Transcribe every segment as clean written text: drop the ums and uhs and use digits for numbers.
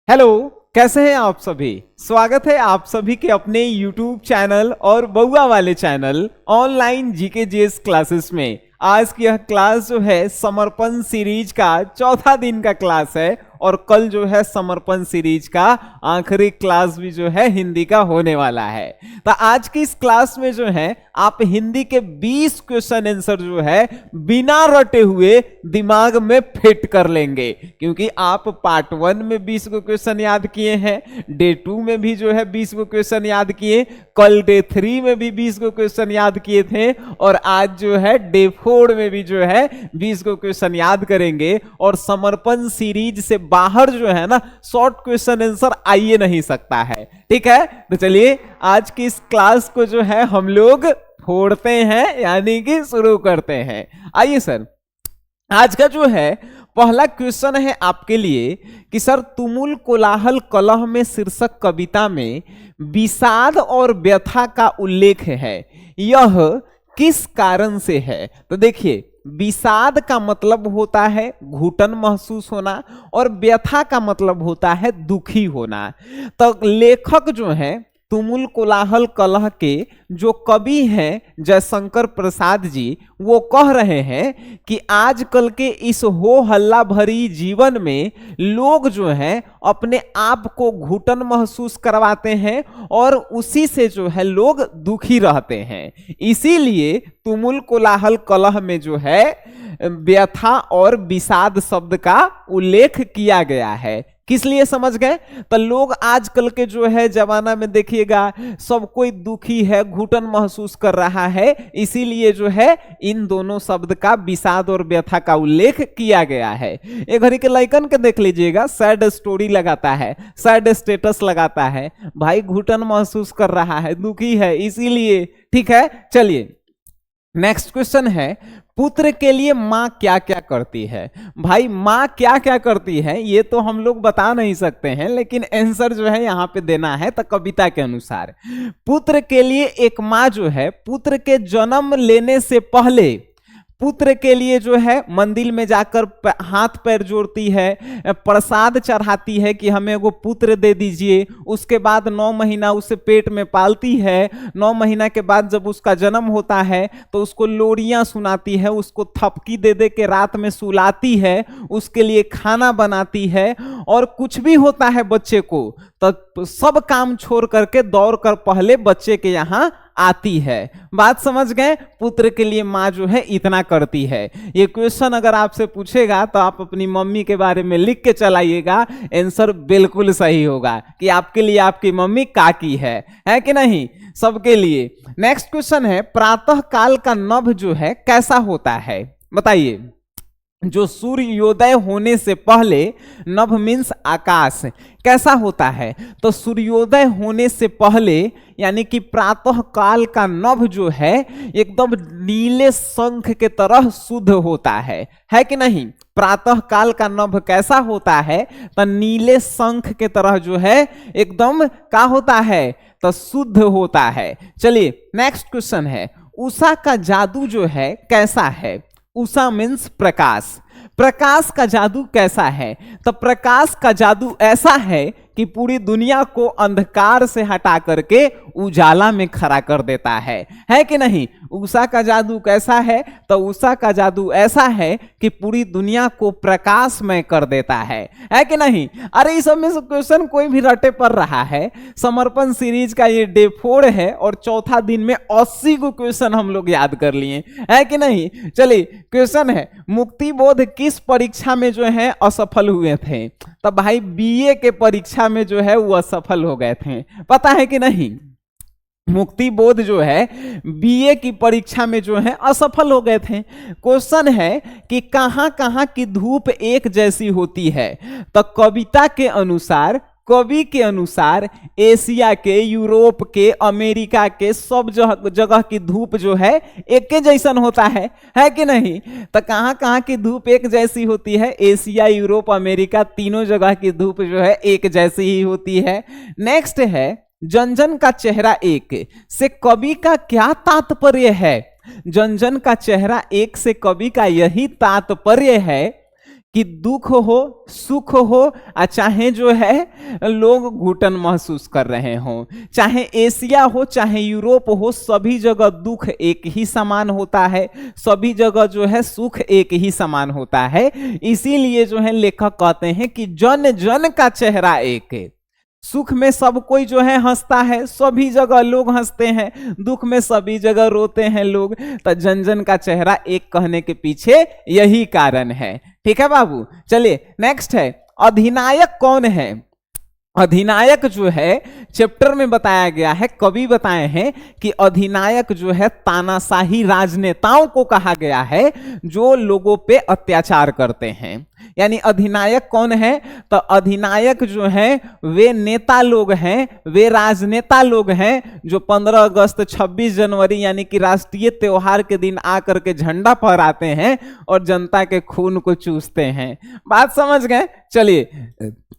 Hello, कैसे हैं आप सभी। स्वागत है आप सभी के अपने YouTube चैनल और बउआ वाले channel online GK GS classes में। आज की यह क्लास जो है समर्पण सीरीज का चौथा दिन का क्लास है और कल जो है समर्पण सीरीज का आखिरी क्लास भी जो है हिंदी का होने वाला है। तो आज की इस क्लास में जो है आप हिंदी के 20 क्वेश्चन आंसर जो है बिना रटे हुए दिमाग में फिट कर लेंगे, क्योंकि आप पार्ट 1 में 20 को क्वेश्चन याद किए हैं, डे 2 में भी जो है 20 को क्वेश्चन याद किए, कल डे 3 में भी 20 को क्वेश्चन याद किए थे और आज जो है डे 4 में भी जो है 20 को क्वेश्चन याद करेंगे। और समर्पण सीरीज से बाहर जो है ना शॉर्ट क्वेश्चन आंसर आइए नहीं सकता है। ठीक है, तो चलिए आज की इस क्लास को जो है हम लोग फोड़ते हैं, यानी कि शुरू करते हैं। आइए सर, आज का जो है पहला क्वेश्चन है आपके लिए कि सर तुमुल कोलाहल कलह में शीर्षक कविता में विषाद और व्यथा का उल्लेख है, यह किस कारण से है। तो देखिए, विषाद का मतलब होता है घुटन महसूस होना और व्यथा का मतलब होता है दुखी होना। तो लेखक जो है तुमुल कोलाहल कलह के जो कवि हैं जयशंकर प्रसाद जी, वो कह रहे हैं कि आजकल के इस हो हल्ला भरी जीवन में लोग जो हैं अपने आप को घुटन महसूस करवाते हैं और उसी से जो है लोग दुखी रहते हैं। इसीलिए तुमुल कोलाहल कलह में जो है व्यथा और विषाद शब्द का उल्लेख किया गया है। किस लिए समझ गए? तो लोग आजकल के जो है जमाना में देखिएगा सब कोई दुखी है, घुटन महसूस कर रहा है, इसीलिए जो है इन दोनों शब्द का विषाद और व्यथा का उल्लेख किया गया है। एक घड़ी के लइकन के देख लीजिएगा, सैड स्टोरी लगाता है, सैड स्टेटस लगाता है, भाई घुटन महसूस कर रहा है, दुखी है इसीलिए। ठीक है, चलिए नेक्स्ट क्वेश्चन है, पुत्र के लिए माँ क्या क्या करती है। भाई माँ क्या क्या करती है ये तो हम लोग बता नहीं सकते हैं, लेकिन आंसर जो है यहाँ पे देना है। तो कविता के अनुसार पुत्र के लिए एक माँ जो है पुत्र के जन्म लेने से पहले पुत्र के लिए जो है मंदिर में जाकर हाथ पैर जोड़ती है, प्रसाद चढ़ाती है कि हमें वो पुत्र दे दीजिए। उसके बाद 9 महीना उसे पेट में पालती है। 9 महीना के बाद जब उसका जन्म होता है तो उसको लोरियां सुनाती है, उसको थपकी दे दे के रात में सुलाती है, उसके लिए खाना बनाती है। और कुछ भी होता है बच्चे को तो सब काम छोड़ करके दौड़ कर पहले बच्चे के यहाँ आती है। बात समझ गए? पुत्र के लिए माँ जो है इतना करती है। ये क्वेश्चन अगर आपसे पूछेगा तो आप अपनी मम्मी के बारे में लिख के चलाइएगा, आंसर बिल्कुल सही होगा कि आपके लिए आपकी मम्मी काकी है कि नहीं? सबके लिए। नेक्स्ट क्वेश्चन है, प्रातः काल का नभ जो है कैसा होता है, बताइए। जो सूर्योदय होने से पहले, नभ मीन्स आकाश, कैसा होता है? तो सूर्योदय होने से पहले यानी कि प्रातः काल का नभ जो है एकदम नीले शंख के तरह शुद्ध होता है कि नहीं? प्रातः काल का नभ कैसा होता है? तो नीले शंख के तरह जो है एकदम क्या होता है? तो शुद्ध होता है। चलिए नेक्स्ट क्वेश्चन है, उषा का जादू जो है कैसा है। उषा मीन्स प्रकाश, प्रकाश का जादू कैसा है? तो प्रकाश का जादू ऐसा है कि पूरी दुनिया को अंधकार से हटा करके उजाला में खड़ा कर देता है कि नहीं? उषा का जादू कैसा है? तो उषा का जादू ऐसा है कि पूरी दुनिया को प्रकाशमय कर देता है कि नहीं? अरे इस सब में से क्वेश्चन कोई भी रटे पड़ रहा है। समर्पण सीरीज का ये डे 4 है और चौथा दिन में 80 को क्वेश्चन हम लोग याद कर लिए है कि नहीं? चलिए क्वेश्चन है, मुक्ति बोध किस परीक्षा में जो है असफल हुए थे। तो भाई बीए के परीक्षा में जो है वो असफल हो गए थे, पता है कि नहीं? मुक्ति बोध जो है बीए की परीक्षा में जो है असफल हो गए थे। क्वेश्चन है कि कहां कहां की धूप एक जैसी होती है। तो कविता के अनुसार, कवि के अनुसार एशिया के, यूरोप के, अमेरिका के सब जगह की धूप जो है एक के जैसन होता है कि नहीं? तो कहां कहां की धूप एक जैसी होती है? एशिया, यूरोप, अमेरिका तीनों जगह की धूप जो है एक जैसी ही होती है। नेक्स्ट है, जन जन का चेहरा एक से कवि का क्या तात्पर्य है। जन जन का चेहरा एक से कवि का यही तात्पर्य है कि दुख हो सुख हो चाहे जो है लोग घुटन महसूस कर रहे हों, चाहे एशिया हो चाहे यूरोप हो, सभी जगह दुख एक ही समान होता है, सभी जगह जो है सुख एक ही समान होता है। इसीलिए जो है लेखक कहते हैं कि जन जन का चेहरा एक है। सुख में सब कोई जो है हंसता है, सभी जगह लोग हंसते हैं, दुख में सभी जगह रोते हैं लोग, तो जन जन का चेहरा एक कहने के पीछे यही कारण है। ठीक है बाबू, चलिए नेक्स्ट है, अधिनायक कौन है? अधिनायक जो है चैप्टर में बताया गया है, कवि बताए हैं कि अधिनायक जो है तानाशाही राजनेताओं को कहा गया है जो लोगों पे अत्याचार करते हैं। यानी अधिनायक कौन है? तो अधिनायक जो है वे नेता लोग हैं, वे राजनेता लोग हैं जो 15 अगस्त 26 जनवरी यानी कि राष्ट्रीय त्योहार के दिन आकर के झंडा फहराते हैं और जनता के खून को चूसते हैं। बात समझ गए? चलिए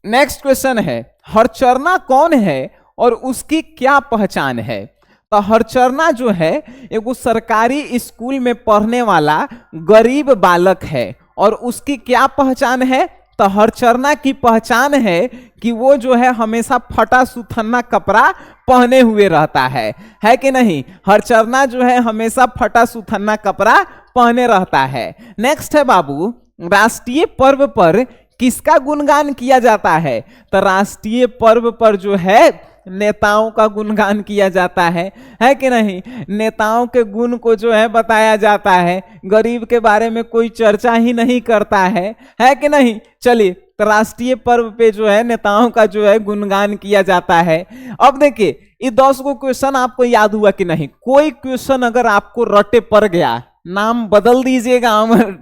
नेक्स्ट क्वेश्चन है, हरचरना कौन है और उसकी क्या पहचान है? तो हरचरना जो है एक सरकारी स्कूल में पढ़ने वाला गरीब बालक है और उसकी क्या पहचान है? तो हरचरना की पहचान है कि वो जो है हमेशा फटा सुथन्ना कपड़ा पहने हुए रहता है कि नहीं? हरचरना जो है हमेशा फटा सुथन्ना कपड़ा पहने रहता है। नेक्स्ट है बाबू, राष्ट्रीय पर्व पर किसका गुणगान किया जाता है? तो राष्ट्रीय पर्व पर जो है नेताओं का गुणगान किया जाता है कि नहीं? नेताओं के गुण को जो है बताया जाता है, गरीब के बारे में कोई चर्चा ही नहीं करता है कि नहीं? चलिए तो राष्ट्रीय पर्व पे जो है नेताओं का जो है गुणगान किया जाता है। अब देखिए ये 10 को क्वेश्चन आपको याद हुआ कि नहीं? कोई क्वेश्चन अगर आपको रटे पड़ गया नाम बदल दीजिएगा,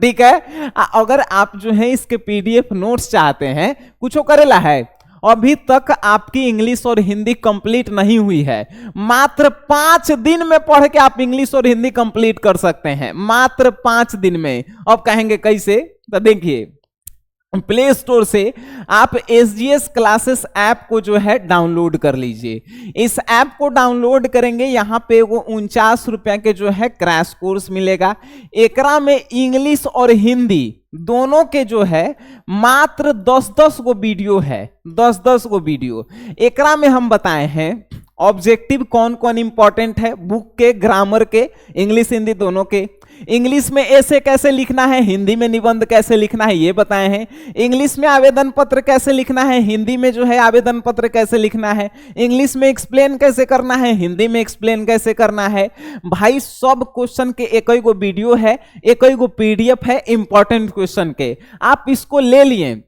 ठीक है? अगर आप जो है इसके पीडीएफ नोट्स चाहते हैं, कुछ करेला है, अभी तक आपकी इंग्लिश और हिंदी कंप्लीट नहीं हुई है, मात्र 5 दिन में पढ़ के आप इंग्लिश और हिंदी कंप्लीट कर सकते हैं, मात्र 5 दिन में। अब कहेंगे कैसे? तो देखिए प्ले स्टोर से आप SGS क्लासेस ऐप को जो है डाउनलोड कर लीजिए। इस ऐप को डाउनलोड करेंगे, यहाँ पे वो 49 रुपया के जो है क्रैश कोर्स मिलेगा। एकरा में इंग्लिश और हिंदी दोनों के जो है मात्र 10-10 गो वीडियो है, 10-10 गो वीडियो। एकरा में हम बताए हैं ऑब्जेक्टिव कौन कौन इंपॉर्टेंट है, बुक के, ग्रामर के, इंग्लिश हिंदी दोनों के। इंग्लिश में ऐसे कैसे लिखना है, हिंदी में निबंध कैसे लिखना है ये बताए हैं। इंग्लिश में आवेदन पत्र कैसे लिखना है, हिंदी में जो है आवेदन पत्र कैसे लिखना है। इंग्लिश में एक्सप्लेन कैसे करना है, हिंदी में एक्सप्लेन कैसे करना है। भाई सब क्वेश्चन के एक ही गो वीडियो है, एक ही गो पीडीएफ है इंपॉर्टेंट क्वेश्चन के, आप इसको ले लिए।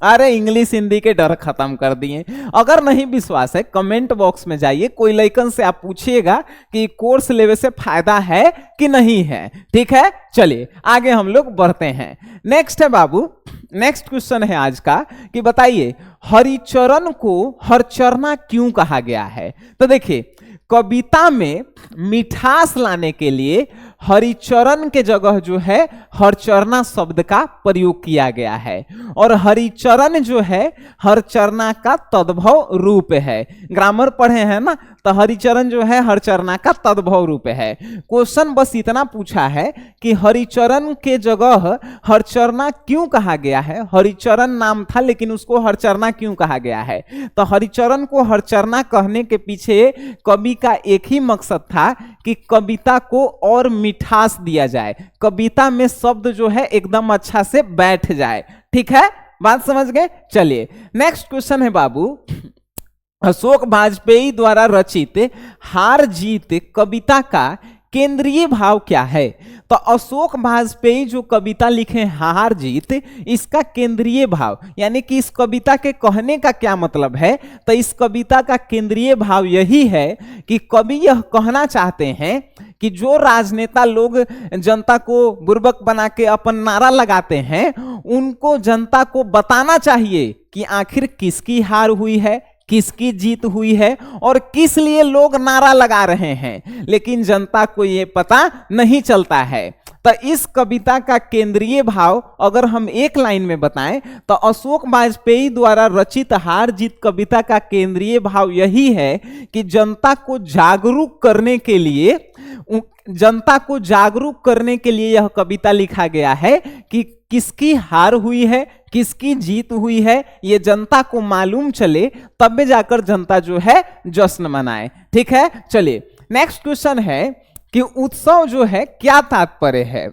अरे इंग्लिश हिंदी के डर खत्म कर दिए। अगर नहीं विश्वास है कमेंट बॉक्स में जाइए, कोई लइकन से आप पूछिएगा कि कोर्स लेवे से फायदा है कि नहीं है। ठीक है, चलिए आगे हम लोग बढ़ते हैं। नेक्स्ट है बाबू, नेक्स्ट क्वेश्चन है आज का कि बताइए हरिचरण को हरचरना क्यों कहा गया है? तो देखिए कविता में मिठास लाने के लिए हरिचरण के जगह जो है हरचरना शब्द का प्रयोग किया गया है और हरिचरण जो है हरचरना का तद्भव रूप है। ग्रामर पढ़े हैं ना, तो हरिचरण जो है हरचरना का तद्भव रूप है। क्वेश्चन बस इतना पूछा है कि हरिचरण के जगह हरचरना क्यों कहा गया है? हरिचरण नाम था लेकिन उसको हरचरना क्यों कहा गया है? तो हरिचरण को हरचरना कहने के पीछे कवि का एक ही मकसद था कि कविता को और मिठास दिया जाए, कविता में शब्द जो है एकदम अच्छा से बैठ जाए। ठीक है, बात समझ गए? चलिए नेक्स्ट क्वेश्चन है बाबू, अशोक वाजपेयी द्वारा रचित हार जीत कविता का केंद्रीय भाव क्या है? तो अशोक वाजपेयी जो कविता लिखे हार जीत, इसका केंद्रीय भाव यानी कि इस कविता के कहने का क्या मतलब है? तो इस कविता का केंद्रीय भाव यही है कि कवि यह कहना चाहते हैं कि जो राजनेता लोग जनता को बुर्बक बना के अपन नारा लगाते हैं, उनको जनता को बताना चाहिए कि आखिर किसकी हार हुई है, किसकी जीत हुई है और किस लिए लोग नारा लगा रहे हैं, लेकिन जनता को ये पता नहीं चलता है। तो इस कविता का केंद्रीय भाव अगर हम एक लाइन में बताएं तो अशोक वाजपेयी द्वारा रचित हार जीत कविता का केंद्रीय भाव यही है कि जनता को जागरूक करने के लिए, जनता को जागरूक करने के लिए यह कविता लिखा गया है कि किसकी हार हुई है, किसकी जीत हुई है, ये जनता को मालूम चले, तब में जाकर जनता जो है जश्न मनाए। ठीक है, चलिए नेक्स्ट क्वेश्चन है कि उत्सव जो है क्या तात्पर्य है,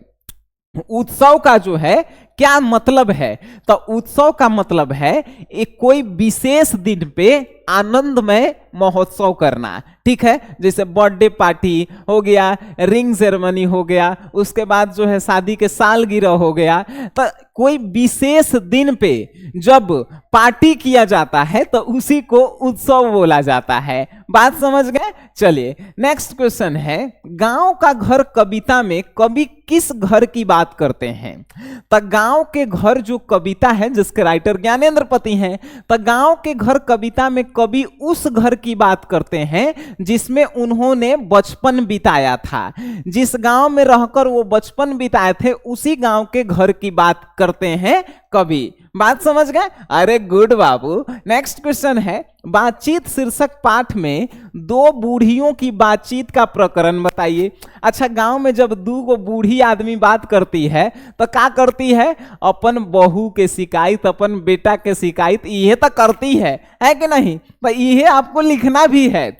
उत्सव का जो है क्या मतलब है। तो उत्सव का मतलब है एक कोई विशेष दिन पे आनंदमय महोत्सव करना। ठीक है, जैसे बर्थडे पार्टी हो गया, रिंग सेरेमनी हो गया, उसके बाद जो है शादी के सालगिरह हो गया। तो कोई विशेष दिन पे जब पार्टी किया जाता है तो उसी को उत्सव बोला जाता है। बात समझ गए। चलिए नेक्स्ट क्वेश्चन है, गांव का घर कविता में कवि किस घर की बात करते हैं। तो गांव के घर जो कविता है जिसके राइटर ज्ञानेंद्र पति हैं, तो गांव के घर कविता में कवि उस घर की बात करते हैं जिसमें उन्होंने बचपन बिताया था, जिस गांव में रहकर वो बचपन बिताए थे उसी गांव के घर की बात करते हैं कवि। बात समझ गए। अरे गुड बाबू। नेक्स्ट क्वेश्चन है, बातचीत शीर्षक पाठ में दो बूढ़ियों की बातचीत का प्रकरण बताइए। अच्छा, गांव में जब दो बूढ़ी आदमी बात करती है तो क्या करती है, अपन बहू के शिकायत, अपन बेटा के शिकायत ये तो करती है कि नहीं। तो ये आपको लिखना भी है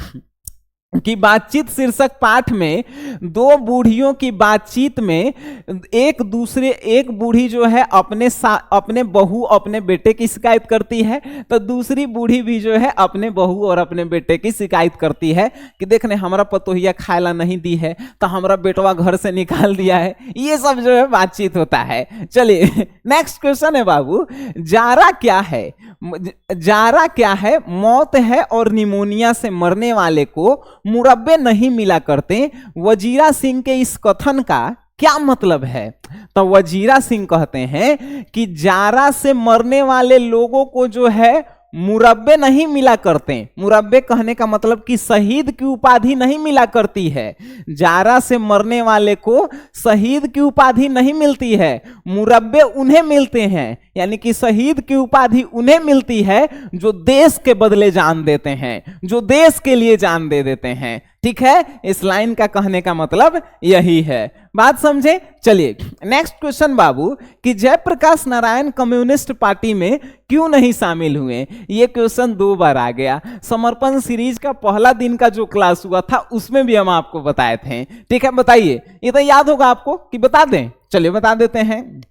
कि बातचीत शीर्षक पाठ में दो बूढ़ियों की बातचीत में एक बूढ़ी जो है अपने बहू अपने बेटे की शिकायत करती है, तो दूसरी बूढ़ी भी जो है अपने बहू और अपने बेटे की शिकायत करती है कि देखने हमारा पतोहिया खायला नहीं दी है, तो हमारा बेटवा घर से निकाल दिया है। ये सब जो है बातचीत होता है। चलिए नेक्स्ट क्वेश्चन है बाबू, जारा क्या है। जारा क्या है, मौत है और निमोनिया से मरने वाले को मुरब्बे नहीं मिला करते। वजीरा सिंह के इस कथन का क्या मतलब है। तो वजीरा सिंह कहते हैं कि जारा से मरने वाले लोगों को जो है मुरब्बे नहीं मिला करते। मुरब्बे कहने का मतलब कि शहीद की उपाधि नहीं मिला करती है। जारा से मरने वाले को शहीद की उपाधि नहीं मिलती है, मुरब्बे उन्हें मिलते हैं। यानी कि शहीद की उपाधि उन्हें मिलती है जो देश के बदले जान देते हैं, जो देश के लिए जान दे देते हैं। ठीक है, इस लाइन का कहने का मतलब यही है। बात समझे। चलिए नेक्स्ट क्वेश्चन बाबू, कि जयप्रकाश नारायण कम्युनिस्ट पार्टी में क्यों नहीं शामिल हुए। ये क्वेश्चन 2 बार आ गया। समर्पण सीरीज का पहला दिन का जो क्लास हुआ था उसमें भी हम आपको बताए थे। ठीक है, बताइए, ये तो याद होगा आपको कि बता दें। चलिए बता देते हैं।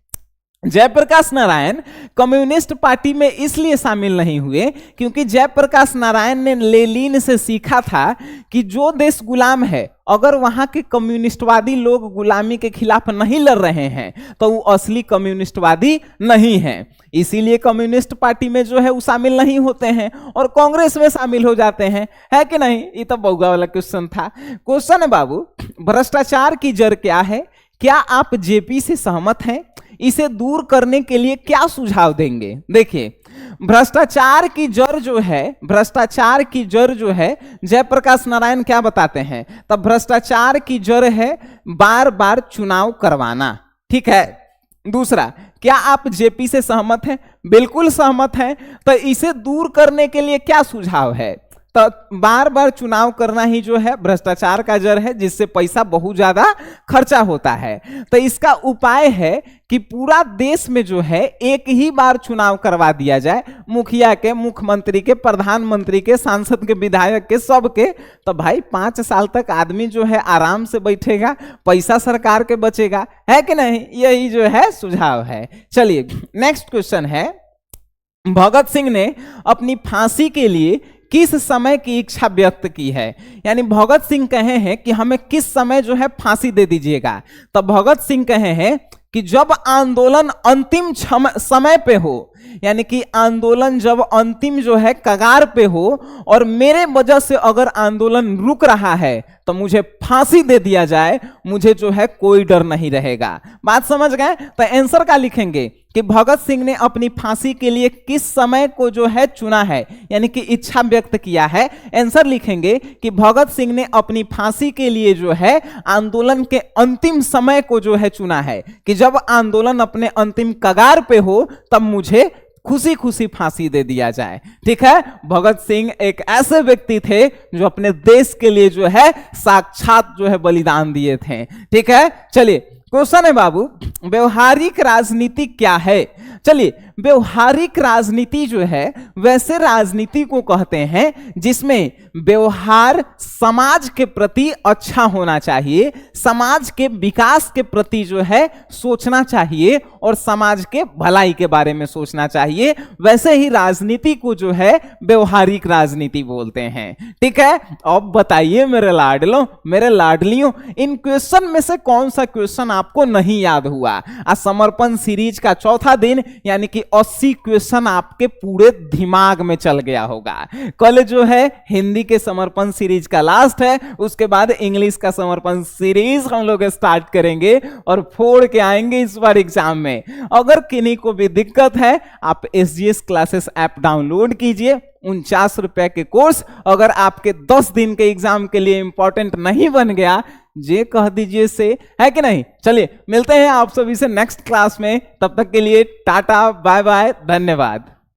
जयप्रकाश नारायण कम्युनिस्ट पार्टी में इसलिए शामिल नहीं हुए क्योंकि जयप्रकाश नारायण ने लेनिन से सीखा था कि जो देश गुलाम है, अगर वहां के कम्युनिस्टवादी लोग गुलामी के खिलाफ नहीं लड़ रहे हैं तो वो असली कम्युनिस्टवादी नहीं है। इसीलिए कम्युनिस्ट पार्टी में जो है वो शामिल नहीं होते हैं और कांग्रेस में शामिल हो जाते हैं, है कि नहीं। ये तो बउगा वाला क्वेश्चन था। क्वेश्चन है बाबू, भ्रष्टाचार की जड़ क्या है। क्या आप जेपी से सहमत हैं। इसे दूर करने के लिए क्या सुझाव देंगे। देखिए, भ्रष्टाचार की जड़ जो है, भ्रष्टाचार की जड़ जो है जयप्रकाश नारायण क्या बताते हैं। तब भ्रष्टाचार की जड़ है बार बार चुनाव करवाना। ठीक है। दूसरा, क्या आप जेपी से सहमत हैं। बिल्कुल सहमत हैं। तो इसे दूर करने के लिए क्या सुझाव है। तो बार बार चुनाव करना ही जो है भ्रष्टाचार का जड़ है, जिससे पैसा बहुत ज्यादा खर्चा होता है। तो इसका उपाय है कि पूरा देश में जो है एक ही बार चुनाव करवा दिया जाए, मुखिया के, मुख्यमंत्री के, प्रधानमंत्री के, सांसद के, विधायक के, सबके। तो भाई 5 साल तक आदमी जो है आराम से बैठेगा, पैसा सरकार के बचेगा, है कि नहीं। यही जो है सुझाव है। चलिए नेक्स्ट क्वेश्चन है, भगत सिंह ने अपनी फांसी के लिए किस समय की इच्छा व्यक्त की है। यानी भगत सिंह कहे हैं कि हमें किस समय जो है फांसी दे दीजिएगा। तो भगत सिंह कहे हैं कि जब आंदोलन अंतिम समय पे हो, यानी कि आंदोलन जब अंतिम जो है कगार पे हो और मेरे वजह से अगर आंदोलन रुक रहा है तो मुझे फांसी दे दिया जाए, मुझे जो है कोई डर नहीं रहेगा। बात समझ गए। तो आंसर का लिखेंगे कि भगत सिंह ने अपनी फांसी के लिए किस समय को जो है चुना है, यानी कि इच्छा व्यक्त किया है। आंसर लिखेंगे कि भगत सिंह ने अपनी फांसी के लिए जो है आंदोलन के अंतिम समय को जो है चुना है कि जब आंदोलन अपने अंतिम कगार पे हो तब मुझे खुशी खुशी फांसी दे दिया जाए। ठीक है। भगत सिंह एक ऐसे व्यक्ति थे जो अपने देश के लिए जो है साक्षात जो है बलिदान दिए थे। ठीक है। चलिए क्वेश्चन है बाबू, व्यवहारिक राजनीति क्या है? चलिए, व्यवहारिक राजनीति जो है वैसे राजनीति को कहते हैं जिसमें व्यवहार समाज के प्रति अच्छा होना चाहिए, समाज के विकास के प्रति जो है सोचना चाहिए और समाज के भलाई के बारे में सोचना चाहिए। वैसे ही राजनीति को जो है व्यवहारिक राजनीति बोलते हैं। ठीक है, अब बताइए मेरे लाडलों, मेरे लाडलियों, इन क्वेश्चन में से कौन सा क्वेश्चन आपको नहीं याद हुआ? आज समर्पण सीरीज का चौथा दिन, यानी कि 80 क्वेश्चन आपके पूरे दिमाग में चल गया होगा। कल जो है हिंदी के समर्पण सीरीज का लास्ट है, उसके बाद इंग्लिश का समर्पण सीरीज हम लोग स्टार्ट करेंगे और फोड़ के आएंगे इस बार एग्जाम में। अगर किन्हीं को भी दिक्कत है, आप SGS क्लासेस ऐप डाउनलोड कीजिए, 49 रुपए के कोर्स। अगर आपके 10 दिन के एग्जाम के लिए इंपॉर्टेंट नहीं बन गया, जे कह दीजिए से, है कि नहीं? चलिए मिलते हैं आप सभी से नेक्स्ट क्लास में, तब तक के लिए टाटा बाय बाय, धन्यवाद।